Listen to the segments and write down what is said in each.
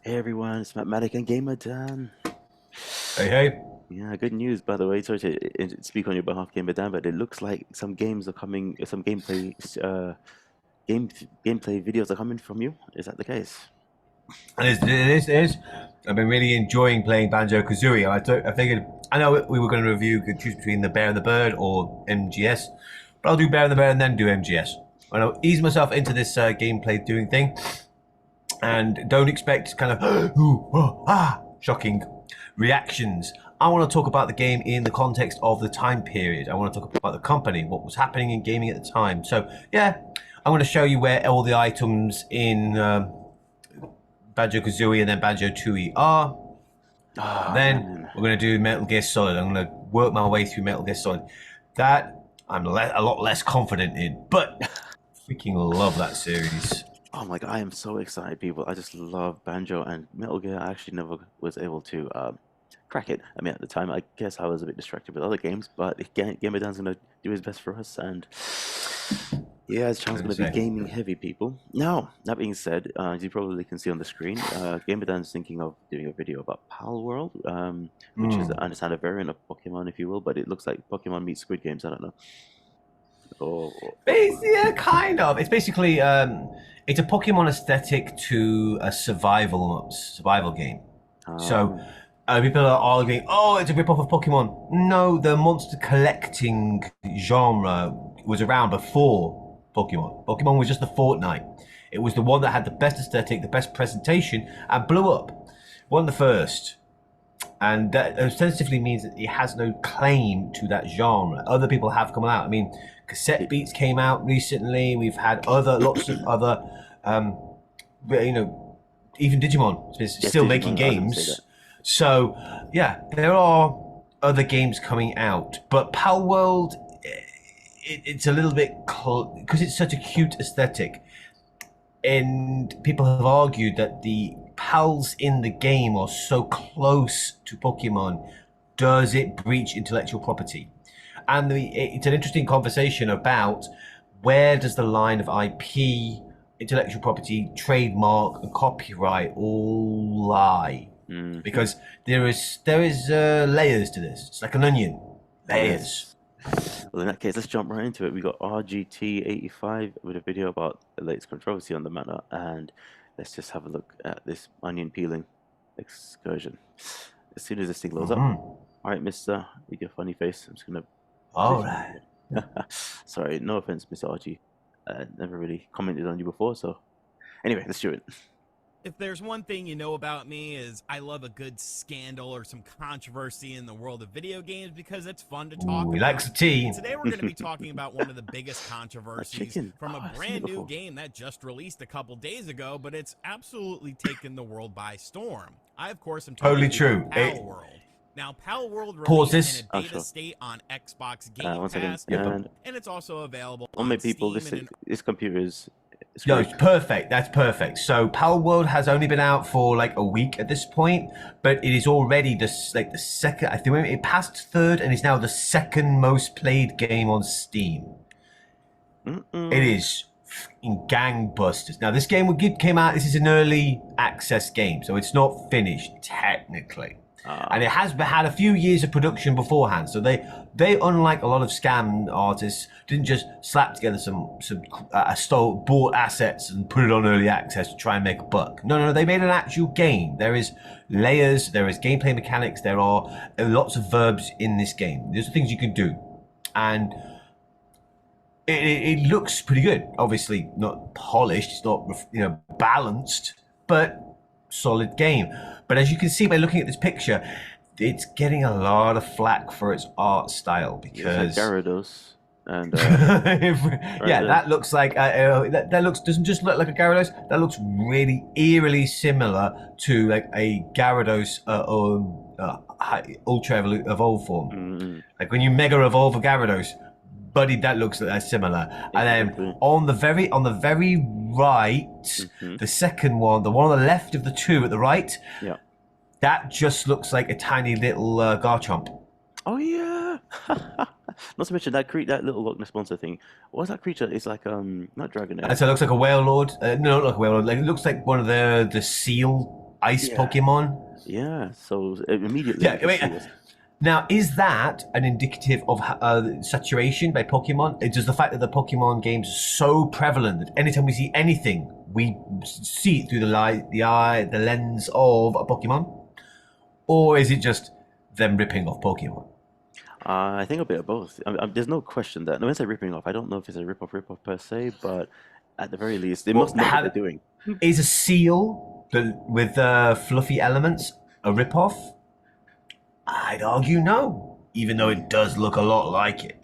Hey everyone, it's MatMadik Gamer Dan. Hey, hey. Yeah, good news by the way. Sorry to speak on your behalf, Gamer Dan, but it looks like some games are coming, some gameplay videos are coming from you. Is that the case? It is. I've been really enjoying playing Banjo Kazooie. I figured, I know we were going to review, could choose between the Bear and the Bird or MGS, but I'll do Bear and the Bird and then do MGS. And I'll ease myself into this gameplay doing thing, and don't expect kind of ooh, oh, shocking reactions. I want to talk about the game in the context of the time period. I want to talk about the company, what was happening in gaming at the time. So yeah, I'm going to show you where all the items in Banjo Kazooie and then Banjo Tooie are. Ah, Then man. we're going to do Metal Gear Solid. I'm going to work my way through Metal Gear Solid. That I'm a lot less confident in, but freaking love that series. Oh my God, I am so excited, people. I just love Banjo and Metal Gear. I actually never was able to crack it. I mean, at the time, I guess I was a bit distracted with other games, but Gamer Dan's gonna do his best for us, and yeah, his channel's As I going to be say. gaming heavy, people. Now, that being said, as you probably can see on the screen, Gamer Dan's thinking of doing a video about Palworld, which is, I understand, a variant of Pokemon, if you will, but it looks like Pokemon meets Squid Games. I don't know. Yeah, kind of. It's basically it's a Pokemon aesthetic to a survival game. So Um, people are arguing, oh, it's a rip-off of Pokemon. No, the monster collecting genre was around before Pokemon. Pokemon was just the Fortnite. It was the one that had the best aesthetic, the best presentation, and blew up. One of the first. And that ostensibly means that it has no claim to that genre. Other people have come out. I mean, Cassette Beats came out recently. We've had lots of other, um, even Digimon is yes, still making Digimon, I was going to say that. games. So, yeah, there are other games coming out. But Palworld, it's a little bit, because it's such a cute aesthetic. And people have argued that the pals in the game are so close to Pokemon. Does it breach intellectual property? And it's an interesting conversation about where does the line of IP, intellectual property, trademark, and copyright all lie? Mhm. Because there is layers to this. It's like an onion, layers. Yes. Well, in that case, let's jump right into it. We got RGT 85 with a video about the latest controversy on the matter, and let's just have a look at this onion peeling excursion. As soon as this thing loads up, all right, Mister, with your funny face, I'm just gonna All position right. you. Sorry, no offense, Mr. RG. Never really commented on you before, so anyway, let's do it. If there's one thing you know about me is I love a good scandal or some controversy in the world of video games because it's fun to talk Ooh, he about. likes the tea. And today we're going to be talking about one of the biggest A controversies chicken. from Oh, a I've seen it brand new before. game that just released a couple days ago, but it's absolutely taken the world by storm. I, of course, am Totally talking true. about Palworld. Now, Palworld Pause released in this. a Oh, beta sure. state on Xbox Game 1 second. Pass, Yep. and it's also available On my on people, Steam and an this computer is No, screwed. it's perfect. That's perfect. So Palworld has only been out for like a week at this point, but it is already the second. I think it passed third and is now the second most played game on Steam. It Mm-mm. is in gangbusters. Now this game came out. This is an early access game, so it's not finished technically. And it has had a few years of production beforehand. So they unlike a lot of scam artists, didn't just slap together some bought assets and put it on early access to try and make a buck. No, they made an actual game. There is layers, there is gameplay mechanics, there are lots of verbs in this game. There's things you can do, and it looks pretty good. Obviously, not polished. It's not balanced, but solid game. But as you can see by looking at this picture, it's getting a lot of flack for its art style It looks like because Gyarados, and right yeah, there. that looks like that looks doesn't just look like a Gyarados. That looks really eerily similar to like a Gyarados ultra evolved form. Mm-mm. Like when you mega evolve a Gyarados, buddy, that looks similar. And then Exactly. on the very right, Hmm. the second one, the one on the left of the two at the right, Yeah. that just looks like a tiny little Garchomp. Oh yeah. Not to mention that little Loch Ness monster thing. What's that creature? It's like not Dragonair. And so it looks like a whale lord. No, not like a whale lord. Like, it looks like one of the seal ice Yeah. Pokemon. Yeah, so immediately Yeah, you can I see mean, us. now is that an indicative of saturation by Pokemon? Does the fact that the Pokemon games are so prevalent that anytime we see anything, we see it through the light, the eye, the lens of a Pokemon, or is it just them ripping off Pokemon? I think a bit of both. There's no question that, when I say ripping off, I don't know if it's a rip-off per se, but at the very least, they Well, must know what they're doing. is a seal with fluffy elements a ripoff? I'd argue no, even though it does look a lot like it.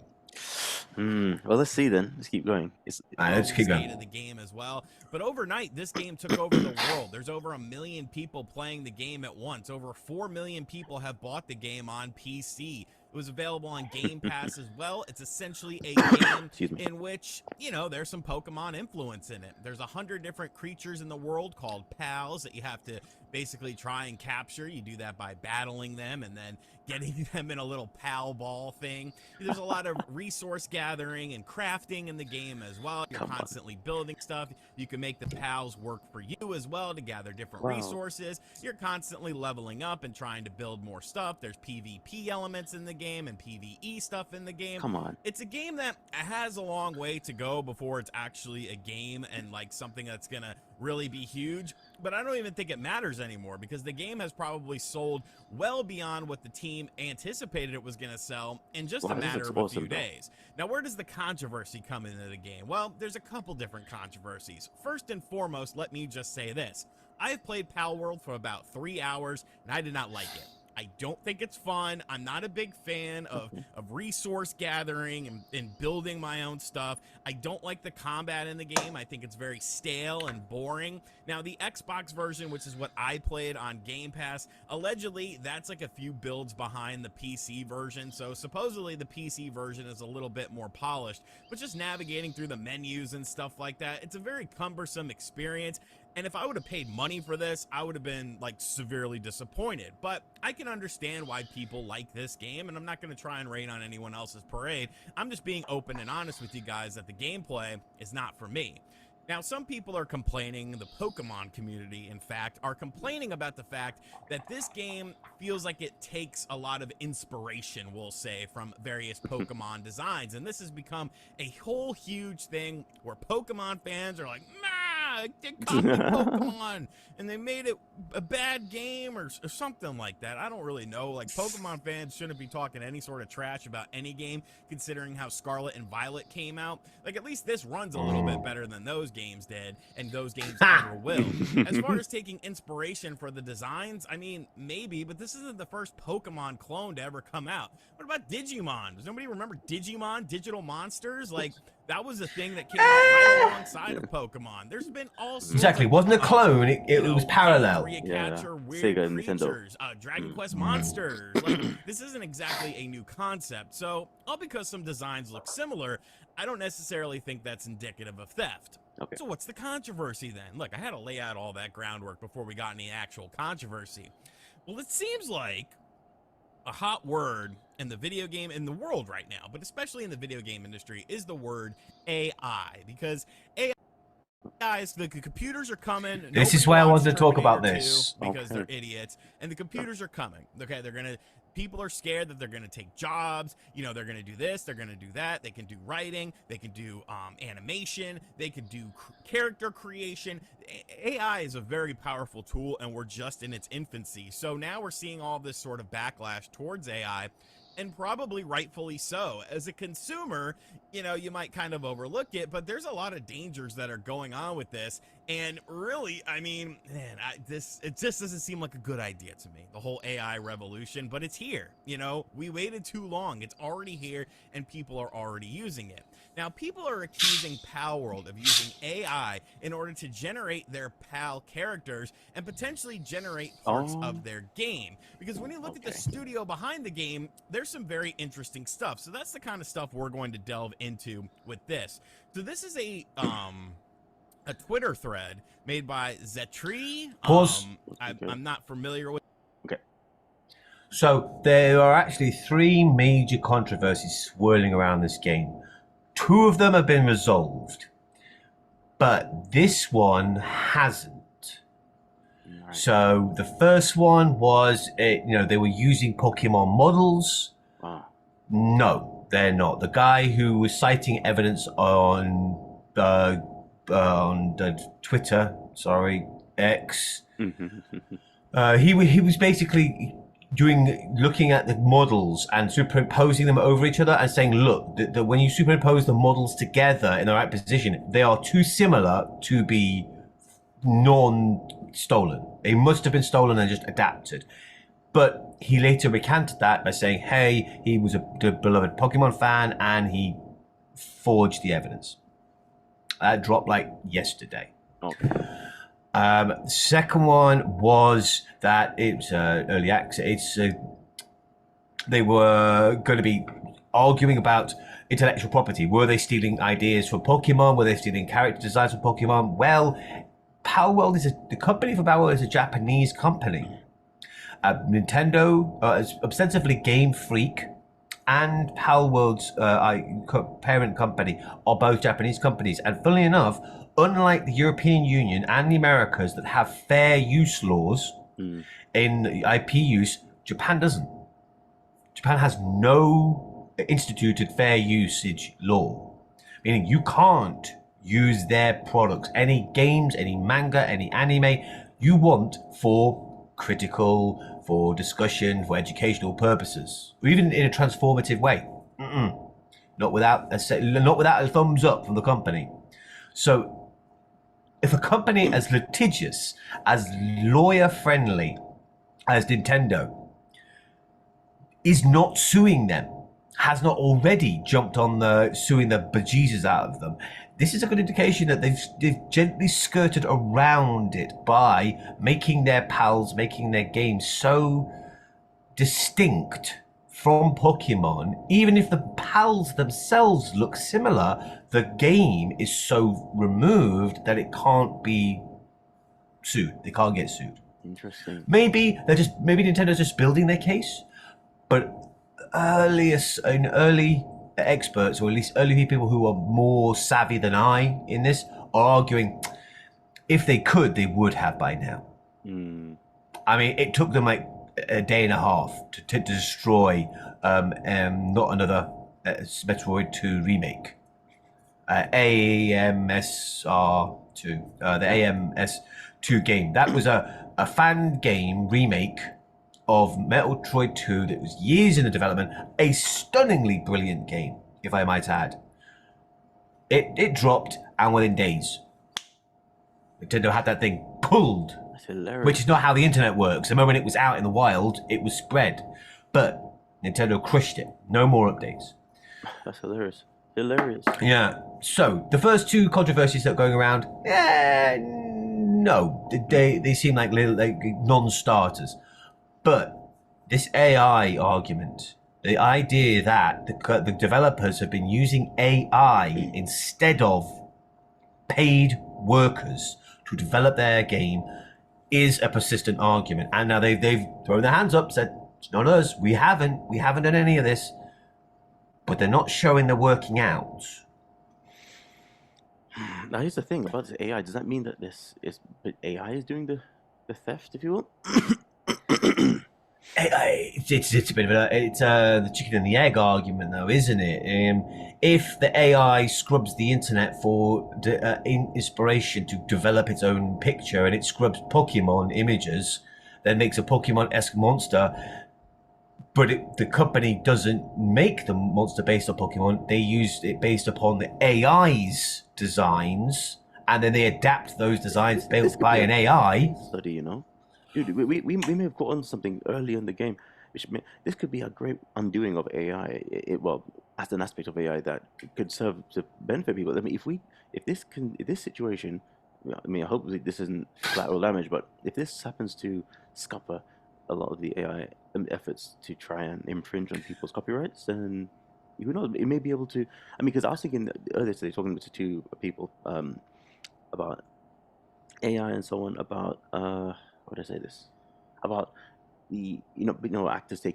Well, let's see then. Let's keep going. Let's keep State going. of the game as well. But overnight, this game took over the world. There's over 1 million people playing the game at once. Over 4 million people have bought the game on PC. It was available on Game Pass as well. It's essentially a game in which, you know, there's some Pokemon influence in it. There's 100 different creatures in the world called pals that you have to basically try and capture. You do that by battling them and then getting them in a little pal ball thing. There's a lot of resource gathering and crafting in the game as well. You're constantly building stuff. You can make the pals work for you as well to gather different resources. You're constantly leveling up and trying to build more stuff. There's PvP elements in the game and PvE stuff in the game. Come on. It's a game that has a long way to go before it's actually a game and like something that's gonna really be huge. But I don't even think it matters anymore because the game has probably sold well beyond what the team anticipated it was going to sell in just a matter of a few days. Now, where does the controversy come into the game? Well, there's a couple different controversies. First and foremost, let me just say this. I have played Palworld for about 3 hours, and I did not like it. I don't think it's fun. I'm not a big fan of resource gathering and building my own stuff. I don't like the combat in the game. I think it's very stale and boring. Now, the Xbox version, which is what I played on Game Pass, allegedly, that's like a few builds behind the PC version. So supposedly the PC version is a little bit more polished, but just navigating through the menus and stuff like that, it's a very cumbersome experience. And if I would have paid money for this, I would have been like severely disappointed. But I can understand why people like this game, and I'm not going to try and rain on anyone else's parade. I'm just being open and honest with you guys that the gameplay is not for me. Now, some people are complaining, the Pokemon community, in fact, are complaining about the fact that this game feels like it takes a lot of inspiration, we'll say, from various Pokemon designs. And this has become a whole huge thing where Pokemon fans are like, nah, they copied Pokemon and they made it a bad game or something like that. I don't really know. Like, Pokemon fans shouldn't be talking any sort of trash about any game, considering how Scarlet and Violet came out. Like, at least this runs a little bit better than those games did, and those games never will. As far as taking inspiration for the designs, I mean, maybe, but this isn't the first Pokemon clone to ever come out. What about Digimon? Does nobody remember Digimon, Digital Monsters? Like, that was a thing that came out right alongside of Pokemon. There's been all sorts Exactly, of, wasn't a clone, it was parallel. Where you capture weird Sega and Nintendo. creatures, Dragon Quest monsters. Like, this isn't exactly a new concept. So, all because some designs look similar, I don't necessarily think that's indicative of theft. Okay. So what's the controversy then? Look, I had to lay out all that groundwork before we got any actual controversy. Well, it seems like a hot word in the video game, in the world right now, but especially in the video game industry, is the word AI. Because AI, the computers are coming. This is why I wanted to talk about this. Because they're idiots, and the computers are coming. Okay, they're gonna. People are scared that they're going to take jobs. You know, they're going to do this, they're going to do that. They can do writing, they can do animation, they can do character creation. AI is a very powerful tool, and we're just in its infancy. So now we're seeing all this sort of backlash towards AI, and probably rightfully so. As a consumer, you know, you might kind of overlook it, but there's a lot of dangers that are going on with this. And really, I mean, man, it just doesn't seem like a good idea to me, the whole AI revolution, but it's here. You know, we waited too long. It's already here, and people are already using it. Now, people are accusing Palworld of using AI in order to generate their PAL characters and potentially generate parts of their game. Because when you look at the studio behind the game, there's some very interesting stuff. So that's the kind of stuff we're going to delve into with this. So this is a Twitter thread made by Zetri. Pause. I'm not familiar with. Okay. So there are actually 3 major controversies swirling around this game. 2 of them have been resolved, but this one hasn't. Right. So the first one was, they were using Pokemon models. Wow. No, they're not. The guy who was citing evidence on the Twitter, sorry, X, he was basically looking at the models and superimposing them over each other and saying, look, that when you superimpose the models together in the right position, they are too similar to be non-stolen. They must have been stolen and just adapted. But he later recanted that by saying, hey, he was a beloved Pokemon fan and he forged the evidence. That dropped like yesterday. Okay. Second one was that it was early access. They were going to be arguing about intellectual property. Were they stealing ideas from Pokemon? Were they stealing character designs from Pokemon? Well, Palworld the company for Palworld is a Japanese company. Nintendo is ostensibly Game Freak, and Palworld's parent company are both Japanese companies. And funnily enough, unlike the European Union and the Americas that have fair use laws in IP use, Japan doesn't. Japan has no instituted fair usage law, meaning you can't use their products, any games, any manga, any anime you want for critical, for discussion, for educational purposes, or even in a transformative way. Not without a thumbs up from the company. So if a company as litigious, as lawyer-friendly as Nintendo is not suing them, has not already jumped on the suing the bejesus out of them, this is a good indication that they've gently skirted around it by making their pals, making their games so distinct from Pokemon. Even if the pals themselves look similar, the game is so removed that it can't be sued. They can't get sued. Interesting. Maybe Nintendo's just building their case, but early experts, or at least early people who are more savvy than I in this, are arguing if they could, they would have by now. I mean, it took them like a day and a half to destroy not another Metroid 2 remake. AMSR2, the AMS2 game. That was a fan game remake of Metroid 2 that was years in the development, a stunningly brilliant game, if I might add. It dropped, and within days, Nintendo had that thing pulled. That's hilarious. Which is not how the internet works. The moment it was out in the wild, it was spread. But Nintendo crushed it. No more updates. That's hilarious. Hilarious. Yeah. So the first two controversies that are going around, no, they seem like little non-starters. But this AI argument, the idea that the developers have been using AI instead of paid workers to develop their game, is a persistent argument. And now they've thrown their hands up, said, it's not us, we haven't done any of this. But they're not showing the working out. Now here's the thing about this AI. Does that mean that AI is doing the theft, if you will? It's a bit of the chicken and the egg argument, though, isn't it? If the AI scrubs the internet for inspiration to develop its own picture, and it scrubs Pokemon images, then makes a Pokemon-esque monster, but the company doesn't make the monster based on Pokemon, they use it based upon the AI's designs, and then they adapt those designs built by an AI. Study, you know? Dude, we may have got on something early in the game, this could be a great undoing of AI. Well, as an aspect of AI that could serve to benefit people. I mean, if this situation, I mean, hopefully this isn't collateral damage, but if this happens to scupper a lot of the AI efforts to try and infringe on people's copyrights, then who knows? It may be able to. I mean, because I was thinking earlier today, talking to two people about AI and so on, about how would I say this? About the actors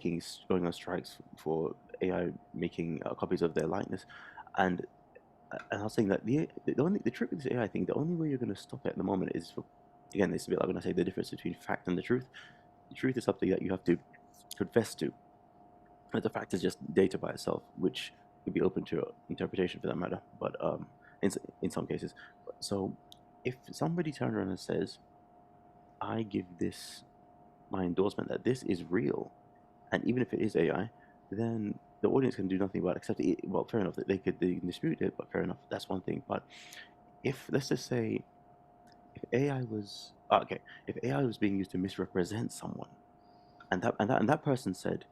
going on strikes for AI making copies of their likeness, and I was saying that the trick with this AI thing, the only way you're going to stop it at the moment is for again, it's a bit like when I say the difference between fact and the truth. The truth is something that you have to confess to. But the fact is just data by itself, which could be open to interpretation for that matter. But in some cases, so if somebody turns around and says, "I give this my endorsement that this is real," and even if it is AI, then the audience can do nothing about it except well, fair enough that they can dispute it, but fair enough, that's one thing. But if let's just say if AI was okay, if AI was being used to misrepresent someone, and that person said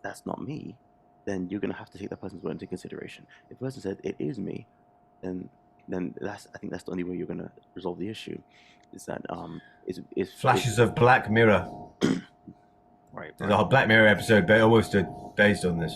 that's not me, then you're gonna have to take that person's word into consideration. If the person said it is me, then I think that's the only way you're gonna resolve the issue. Is that is Flashes of Black Mirror. right? There's a whole Black Mirror episode almost based on this.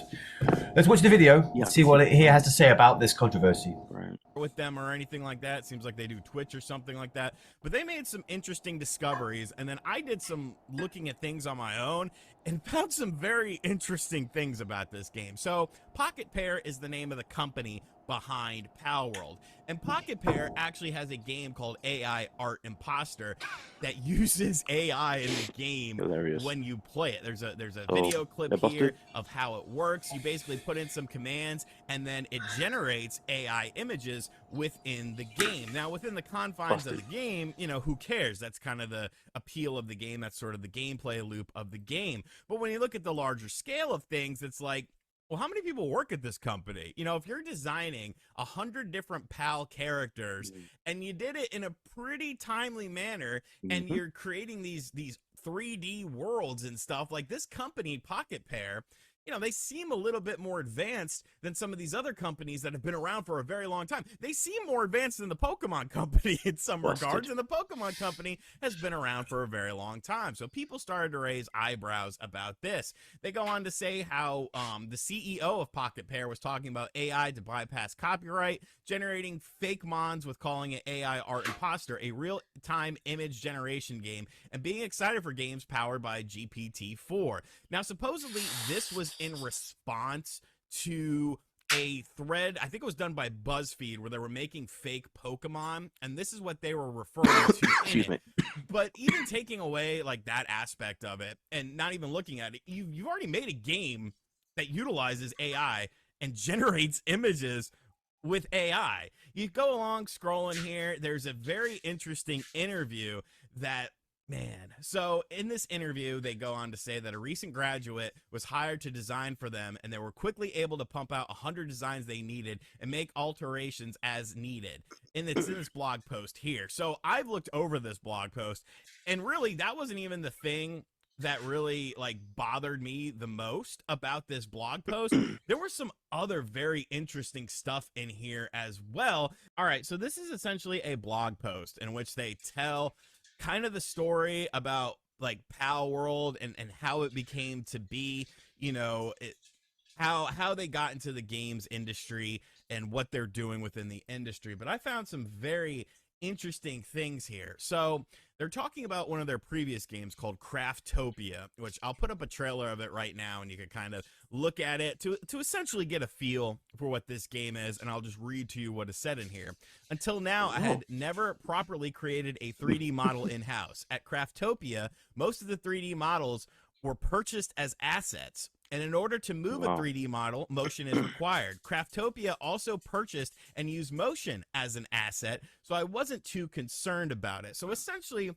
Let's watch the video Yeah. and see what he has to say about this controversy. Right. With them or anything like that. It seems like they do Twitch or something like that. But they made some interesting discoveries, and then I did some looking at things on my own and found some very interesting things about this game. So Pocket Pair is the name of the company behind Palworld, and Pocket Pair actually has a game called AI Art Imposter that uses AI in the game. Hilarious. When you play it. There's a Oh, video clip they're busted? here of how it works. You basically put in some commands and then it generates AI images within the game. Now, within the confines of the game, you know, who cares? That's kind of the appeal of the game. That's sort of the gameplay loop of the game. But when you look at the larger scale of things, it's like, well, how many people work at this company? You know, if you're designing 100 different PAL characters and you did it in a pretty timely manner and you're creating these 3D worlds and stuff, like this company, Pocket Pair, you know, they seem a little bit more advanced than some of these other companies that have been around for a very long time. They seem more advanced than the Pokemon Company in some regards, and the Pokemon Company has been around for a very long time. So people started to raise eyebrows about this. They go on to say how the CEO of Pocket Pair was talking about AI to bypass copyright, generating fake mons with calling it AI Art Imposter, a real-time image generation game, and being excited for games powered by GPT-4. Now, supposedly, this was in response to a thread, I think it was done by BuzzFeed, where they were making fake Pokemon, and this is what they were referring to Excuse me. But even taking away like that aspect of it and not even looking at it, you've already made a game that utilizes AI and generates images with AI. You go along scrolling here, there's a very interesting interview that, man. So in this interview, they go on to say that a recent graduate was hired to design for them, and they were quickly able to pump out 100 designs they needed and make alterations as needed. And it's in this blog post here. So I've looked over this blog post, and really that wasn't even the thing that really like bothered me the most about this blog post. There were some other very interesting stuff in here as well. All right, so this is essentially a blog post in which they tell kind of the story about like Palworld and how it became to be, you know, how they got into the games industry and what they're doing within the industry. But I found some very interesting things here. So they're talking about one of their previous games called Craftopia, which I'll put up a trailer of it right now and you can kind of look at it to essentially get a feel for what this game is, and I'll just read to you what is said in here. Until now, I had never properly created a 3D model in-house. At Craftopia, most of the 3D models were purchased as assets, and in order to move a 3D model, motion is required. Craftopia also purchased and used motion as an asset, so I wasn't too concerned about it. So essentially,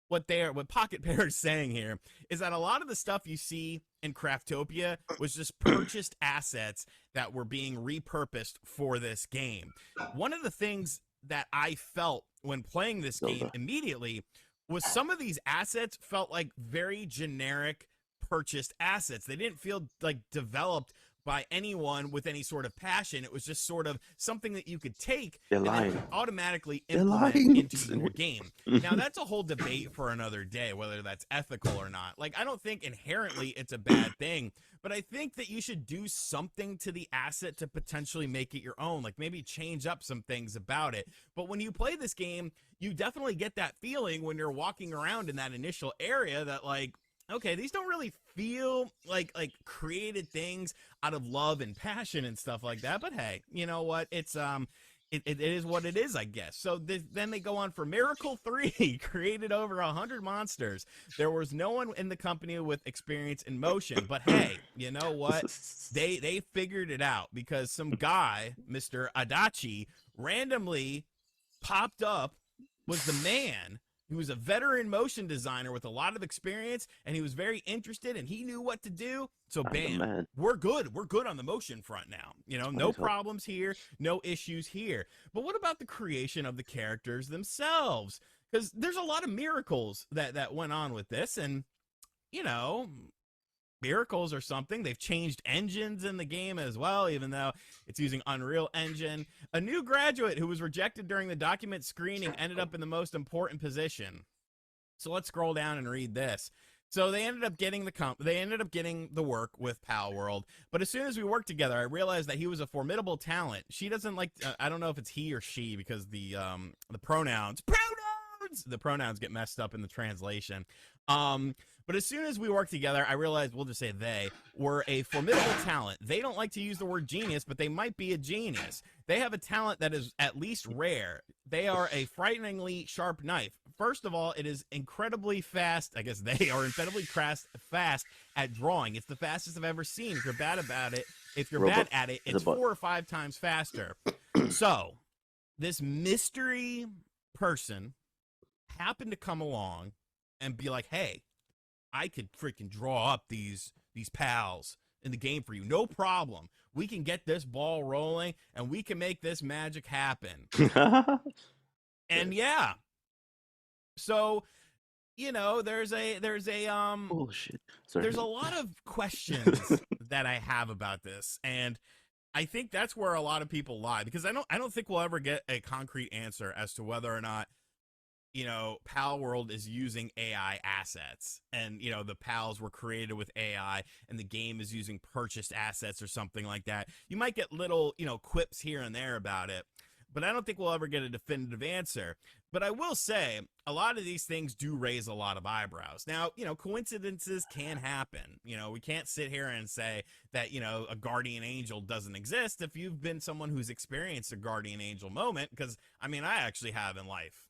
what Pocket Pair is saying here is that a lot of the stuff you see in Craftopia was just purchased assets that were being repurposed for this game. One of the things that I felt when playing this game immediately was some of these assets felt like very generic purchased assets. They didn't feel like developed by anyone with any sort of passion. It was just sort of something that you could take and then automatically implement into your game. Now, that's a whole debate for another day, whether that's ethical or not. Like, I don't think inherently it's a bad thing, but I think that you should do something to the asset to potentially make it your own, like maybe change up some things about it. But when you play this game, you definitely get that feeling when you're walking around in that initial area that, like, okay, these don't really feel like created things out of love and passion and stuff like that. But hey, you know what? It's it is what it is, I guess. So then they go on for Miracle 3, created over 100 monsters. There was no one in the company with experience in motion, but hey, you know what? They figured it out because some guy, Mr. Adachi, randomly popped up, was the man. He was a veteran motion designer with a lot of experience, and he was very interested, and he knew what to do. So, bam, we're good. We're good on the motion front now. You know, no problems here, no issues here. But what about the creation of the characters themselves? Because there's a lot of miracles that went on with this, and, you know, miracles or something. They've changed engines in the game as well, even though it's using Unreal Engine. A new graduate who was rejected during the document screening ended up in the most important position. So let's scroll down and read this. So they ended up getting the work with Palworld, but as soon as we worked together, I realized that he was a formidable talent. She doesn't like I don't know if it's he or she because the pronouns get messed up in the translation. But as soon as we worked together, I realized, we'll just say they were a formidable talent. They don't like to use the word genius, but they might be a genius. They have a talent that is at least rare. They are a frighteningly sharp knife. First of all, it is incredibly fast. I guess they are incredibly fast at drawing. It's the fastest I've ever seen. If you're bad at it, it's 4 or 5 times faster. So this mystery person happened to come along and be like, hey, I could freaking draw up these pals in the game for you. No problem. We can get this ball rolling and we can make this magic happen. And yeah. So, you know, there's a bullshit. There's a lot of questions that I have about this, and I think that's where a lot of people lie, because I don't think we'll ever get a concrete answer as to whether or not, you know, Palworld is using AI assets, and, you know, the pals were created with AI and the game is using purchased assets or something like that. You might get little, you know, quips here and there about it, but I don't think we'll ever get a definitive answer. But I will say a lot of these things do raise a lot of eyebrows. Now, you know, coincidences can happen. You know, we can't sit here and say that, you know, a guardian angel doesn't exist if you've been someone who's experienced a guardian angel moment, because, I mean, I actually have in life.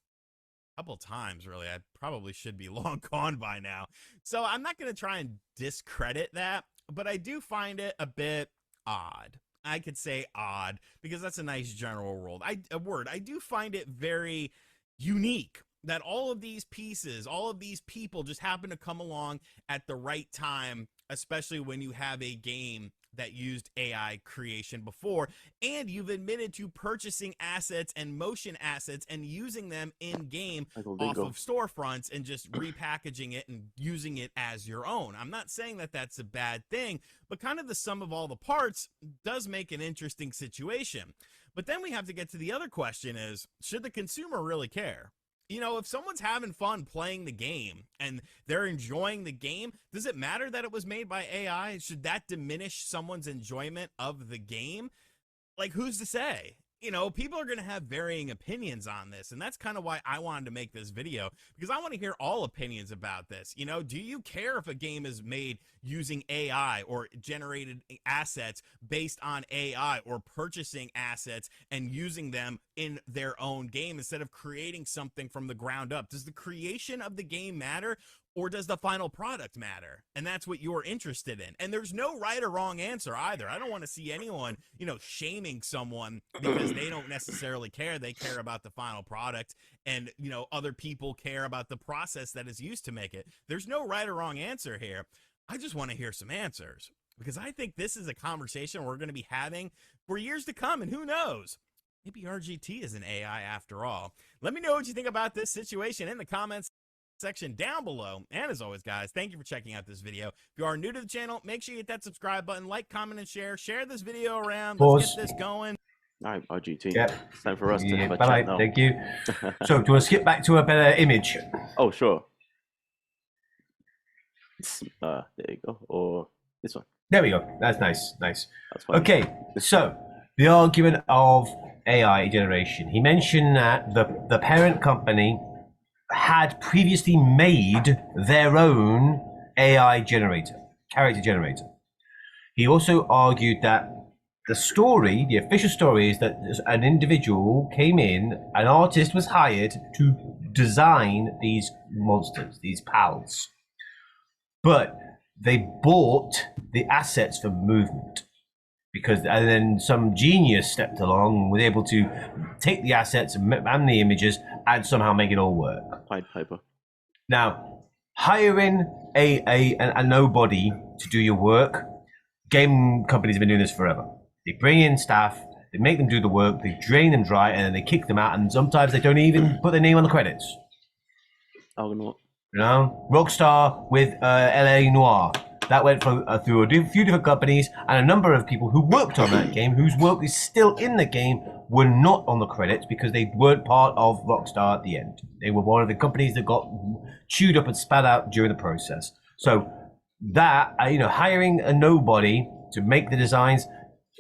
Couple times, really. I probably should be long gone by now. So I'm not going to try and discredit that, but I do find it a bit odd. I could say odd because that's a nice general word. I do find it very unique that all of these pieces, all of these people just happen to come along at the right time, especially when you have a game that used AI creation before, and you've admitted to purchasing assets and motion assets and using them in game off of storefronts and just repackaging it and using it as your own. I'm not saying that that's a bad thing, but kind of the sum of all the parts does make an interesting situation. But then we have to get to the other question is, should the consumer really care? You know, if someone's having fun playing the game and they're enjoying the game, does it matter that it was made by AI? Should that diminish someone's enjoyment of the game? Like, who's to say? You know, people are going to have varying opinions on this, and that's kind of why I wanted to make this video, because I want to hear all opinions about this. You know, do you care if a game is made using AI or generated assets based on AI, or purchasing assets and using them in their own game instead of creating something from the ground up? Does the creation of the game matter, or does the final product matter? And that's what you're interested in. And there's no right or wrong answer either. I don't want to see anyone, you know, shaming someone because they don't necessarily care. They care about the final product, and, you know, other people care about the process that is used to make it. There's no right or wrong answer here. I just want to hear some answers, because I think this is a conversation we're going to be having for years to come, and who knows? Maybe RGT is an AI after all. Let me know what you think about this situation in the comments section down below. And as always, guys, thank you for checking out this video. If you are new to the channel, make sure you hit that subscribe button, like, comment, and share. Share this video around. Let's get this going. All right, RGT. Yep. It's time for us to have a bye chat now. Thank you. So, do you want to skip back to a better image? Oh, sure. There you go. Or this one. There we go. That's nice. Nice. That's fine. Okay, so the argument of AI generation. He mentioned that the parent company had previously made their own AI generator, character generator. He also argued that the story, the official story, is that an individual came in, an artist was hired to design these monsters, these pals, but they bought the assets for movement. And then some genius stepped along and was able to take the assets and the images and somehow make it all work. Pied Piper. Now, hiring a nobody to do your work, game companies have been doing this forever. They bring in staff, they make them do the work, they drain them dry, and then they kick them out, and sometimes they don't even put their name on the credits. Oh, no. You know, Rockstar with LA Noire. That went through a few different companies, and a number of people who worked on that game, whose work is still in the game, were not on the credits because they weren't part of Rockstar at the end. They were one of the companies that got chewed up and spat out during the process. So that, hiring a nobody to make the designs,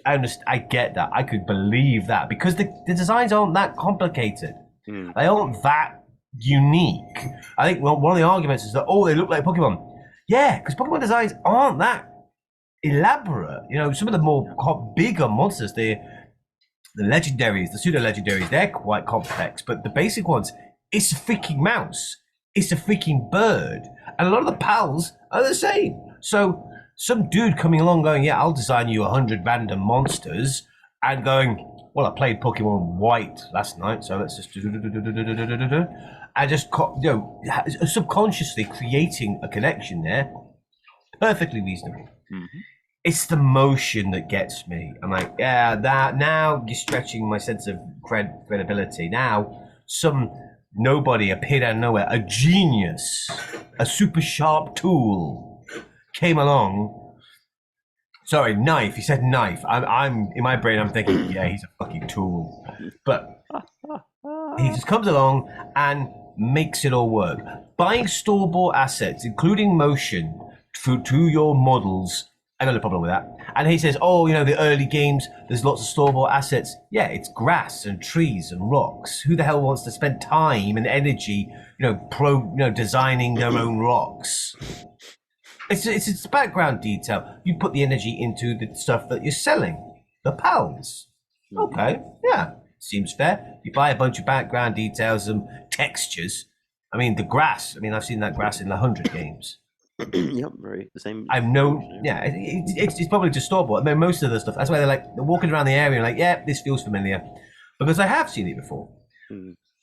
I get that. I could believe that because the designs aren't that complicated. They aren't that unique. I think one of the arguments is that, they look like Pokemon. Yeah, because Pokemon designs aren't that elaborate. Some of the more bigger monsters, the legendaries, the pseudo-legendaries, they're quite complex. But the basic ones, it's a freaking mouse. It's a freaking bird. And a lot of the pals are the same. So some dude coming along going, yeah, I'll design you 100 random monsters, and going, well, I played Pokemon White last night, so let's just I just, subconsciously creating a connection there, perfectly reasonable. Mm-hmm. It's the motion that gets me. I'm like, yeah, that now you're stretching my sense of credibility. Now, some nobody appeared out of nowhere, a genius, a super sharp tool came along. Sorry, knife. He said knife. I'm in my brain. I'm thinking, yeah, he's a fucking tool. But he just comes along and makes it all work. Buying store-bought assets, including motion, to your models, I got no problem with that. And he says, the early games, there's lots of store-bought assets. Yeah, it's grass and trees and rocks. Who the hell wants to spend time and energy, designing their own rocks? It's background detail. You put the energy into the stuff that you're selling, the pals. Okay, yeah. Seems fair. You buy a bunch of background details and textures. I mean, the grass. I've seen that grass in 100 games. Yep, right. The same. It's probably just store bought. Most of the stuff. That's why they're walking around the area and like, yeah, this feels familiar, because I have seen it before.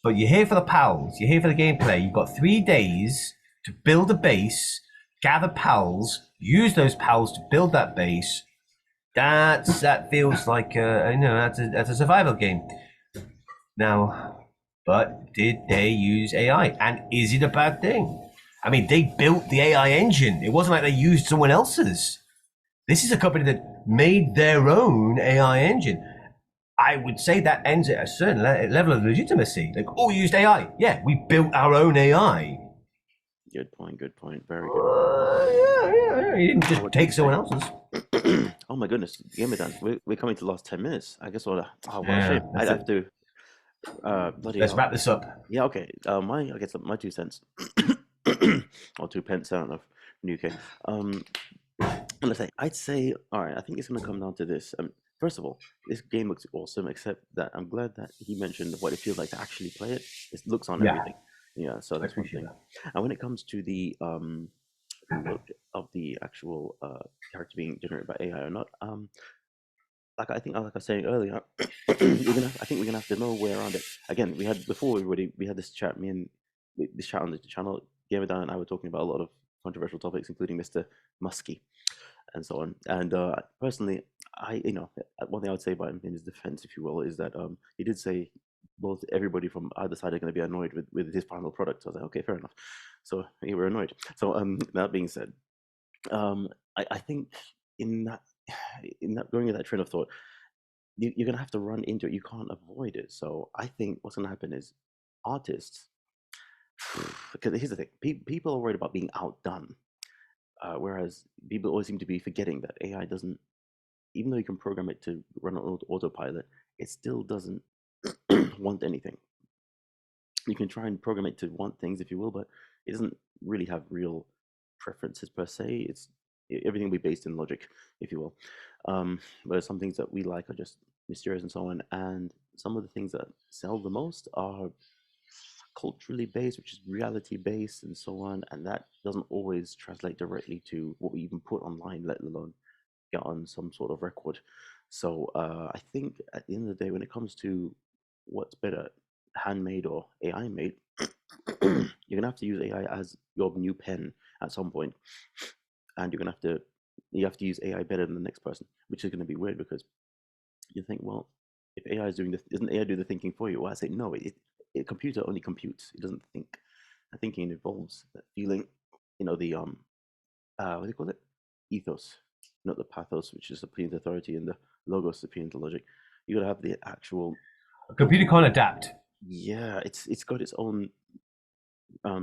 But you're here for the pals. You're here for the gameplay. You've got 3 days to build a base, gather pals, use those pals to build that base. That feels like that's a survival game. Now, but did they use AI? And is it a bad thing? They built the AI engine. It wasn't like they used someone else's. This is a company that made their own AI engine. I would say that ends at a certain level of legitimacy. Like, we used AI. Yeah, we built our own AI. Good point. Very good. Yeah. You didn't just take someone else's. Oh my goodness, Gamer Dan, we're coming to the last 10 minutes. I guess what a shame. I have to. Let's wrap this up. Yeah, okay. My 2 cents or 2 pence. I don't know. In the UK. I'd say, all right. I think it's going to come down to this. First of all, this game looks awesome. Except that I'm glad that he mentioned what it feels like to actually play it. It looks on everything. Yeah, so that's one thing. And when it comes to the look of the actual character being generated by AI or not, like I was saying earlier, I think we're gonna have to know where around it. Again, we had this chat. Me and this chat on the channel, Gamer Dan and I were talking about a lot of controversial topics, including Mr. Muskie and so on. And personally, one thing I would say about him in his defense, if you will, is that he did say both everybody from either side are going to be annoyed with his final product. So I was like, okay, fair enough. So you were annoyed. So that being said, I think in that going with that train of thought, you're going to have to run into it. You can't avoid it. So I think what's going to happen is artists, because here's the thing, people are worried about being outdone, whereas people always seem to be forgetting that AI doesn't, even though you can program it to run on autopilot, it still doesn't want anything. You can try and program it to want things, if you will, but it doesn't really have real preferences per se. It's everything will be based in logic, if you will. Whereas some things that we like are just mysterious and so on. And some of the things that sell the most are culturally based, which is reality based and so on. And that doesn't always translate directly to what we even put online, let alone get on some sort of record. So I think at the end of the day, when it comes to what's better, handmade or AI made, you're gonna have to use AI as your new pen at some point, and you have to use AI better than the next person, which is going to be weird because you think, well, if AI is doing this, isn't AI do the thinking for you? Well, I say no. A computer only computes. It doesn't think. And thinking involves that feeling. The what do you call it? Ethos, not the pathos, which is supreme authority, and the logos, supreme logic. You gotta have the actual. A computer can't adapt. Yeah, it's got its own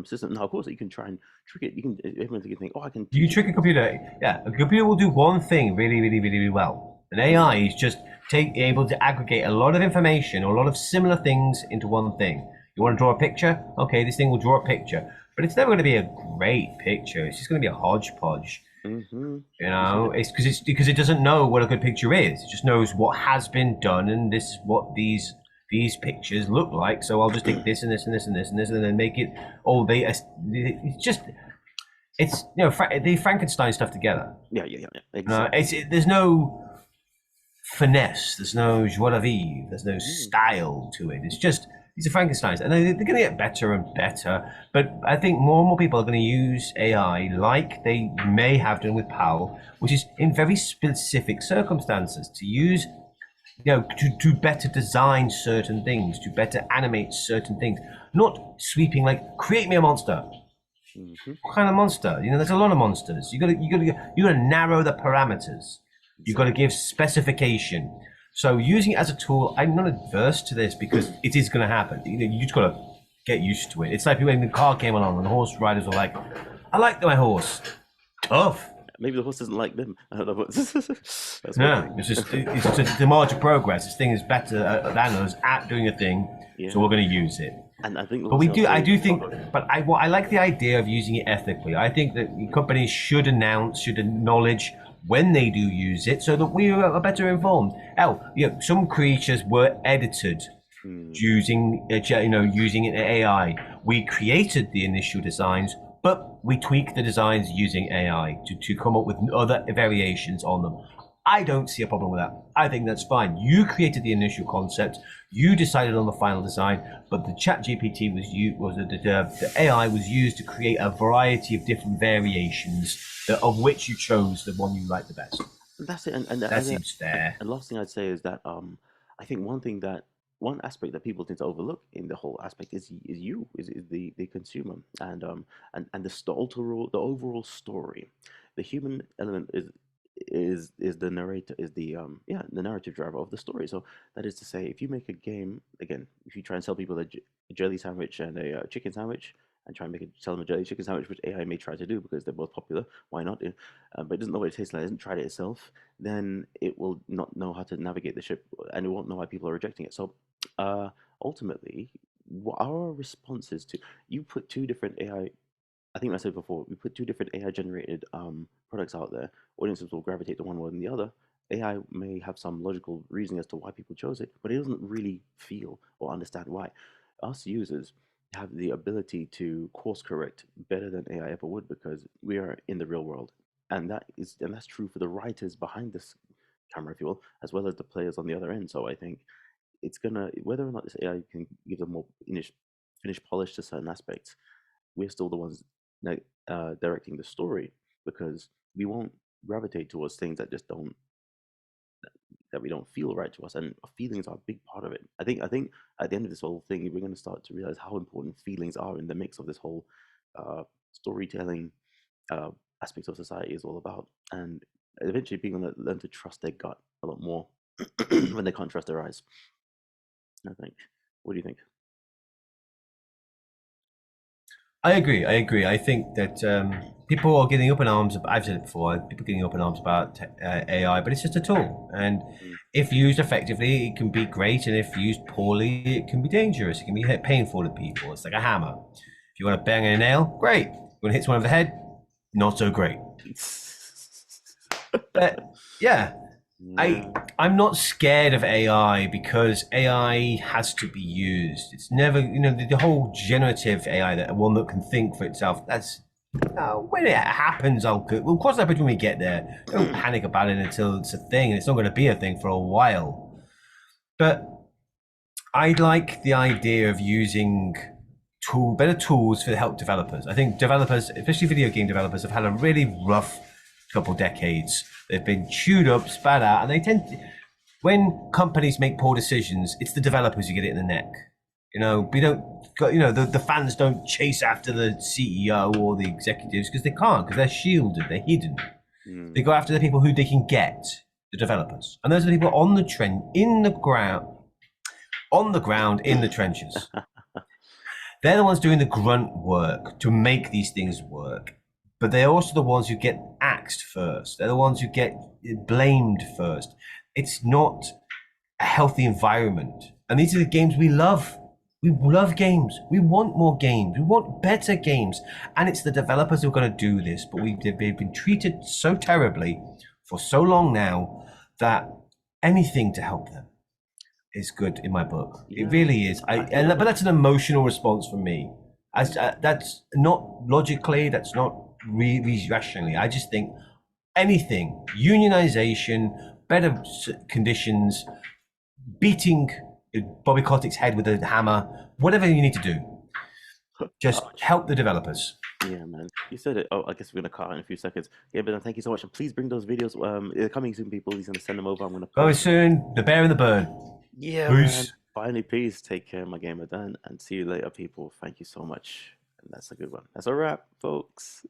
system. Now, of course, you can try and trick it. You can. Everyone can think, oh, I can. You trick a computer. Yeah, a computer will do one thing really, really, really, really well. An AI is just able to aggregate a lot of information or a lot of similar things into one thing. You want to draw a picture? Okay, this thing will draw a picture, but it's never going to be a great picture. It's just going to be a hodgepodge. Mm-hmm. It's because it doesn't know what a good picture is. It just knows what has been done, and this is what these pictures look like. So I'll just take this and this and this and this and this, and then make it. It's the Frankenstein stuff together. Yeah. Exactly. There's no finesse. There's no joie de vivre. There's no style to it. It's just these are Frankensteins, and they're going to get better and better. But I think more and more people are going to use AI like they may have done with PAL, which is in very specific circumstances to use. To better design certain things, to better animate certain things, not sweeping like create me a monster. Mm-hmm. What kind of monster? There's a lot of monsters. You gotta narrow the parameters. You gotta give specification. So using it as a tool, I'm not adverse to this because it is gonna happen. You just gotta get used to it. It's like when the car came along and the horse riders were like, "I like my horse." Tough. Maybe the horse doesn't like them. I don't know. It's just the march of progress. This thing is better than us at doing a thing, so we're going to use it. And I think, I like the idea of using it ethically. I think that companies should acknowledge when they do use it, so that we are better informed. Some creatures were edited using an AI. We created the initial designs, but we tweak the designs using AI to come up with other variations on them. I don't see a problem with that. I think that's fine. You created the initial concept, you decided on the final design, but the ChatGPT the AI was used to create a variety of different variations of which you chose the one you like the best. That's it. And that seems fair. And last thing I'd say is that I think one aspect that people tend to overlook in the whole aspect is the consumer, and the overall story. The human element is the narrator, is the narrative driver of the story. So that is to say, if you make a game, again, if you try and sell people a jelly sandwich and a chicken sandwich, and try and sell them a jelly chicken sandwich, which AI may try to do because they're both popular. Why not? But it doesn't know what it tastes like. It hasn't tried it itself. Then it will not know how to navigate the ship, and it won't know why people are rejecting it. So ultimately, what our responses to you put two different AI. I think I said before, we put two different AI generated products out there. Audiences will gravitate to one more than the other. AI may have some logical reason as to why people chose it, but it doesn't really feel or understand why. Us users have the ability to course correct better than AI ever would because we are in the real world, and that's true for the writers behind this camera, if you will, as well as the players on the other end. So I think it's gonna, whether or not this AI can give them more finished polish to certain aspects, we're still the ones directing the story because we won't gravitate towards things that just don't that we don't feel right to us, and feelings are a big part of it. I think at the end of this whole thing, we're going to start to realize how important feelings are in the mix of this whole storytelling aspects of society is all about, and eventually people learn to trust their gut a lot more when they can't trust their eyes. I think. What do you think? I agree. I think that people are getting up in arms. I've said it before. People are getting up in arms about AI, but it's just a tool, and if used effectively, it can be great, and if used poorly, it can be dangerous. It can be painful to people. It's like a hammer. If you want to bang a nail, great. You want to hit someone over the head, not so great. But yeah, Yeah. I'm not scared of AI because AI has to be used. It's never, the whole generative AI, that one that can think for itself. That's when it happens. We'll cross that bridge when we get there. Don't panic about it until it's a thing, and it's not going to be a thing for a while. But I like the idea of using better tools for help developers. I think developers, especially video game developers, have had a really rough couple decades. They've been chewed up, spat out, and they tend to, when companies make poor decisions, it's the developers who get it in the neck. We don't, the fans don't chase after the CEO or the executives because they can't, because they're shielded, they're hidden. They go after the people who they can get, the developers. And those are the people on the trend, in the ground, in the trenches. They're the ones doing the grunt work to make these things work. But they're also the ones who get axed first. They're the ones who get blamed first. It's not a healthy environment. And these are the games we love. We love games. We want more games. We want better games. And it's the developers who are going to do this. But they've been treated so terribly for so long now that anything to help them is good in my book. Yeah. It really is. But that's an emotional response from me. That's not logically, that's not rationally. I just think anything, unionization, better conditions, beating Bobby Kotick's head with a hammer, whatever you need to do, just help the developers. Yeah, man. You said it. Oh, I guess we're gonna cut in a few seconds. Yeah, but thank you so much, and please bring those videos. They're coming soon, people. He's gonna send them over. I'm gonna go soon. The Bear and the Bird. Yeah, peace. Man. Finally, peace. Take care, my gamer Dan, and see you later, people. Thank you so much. And that's a good one. That's a wrap, folks.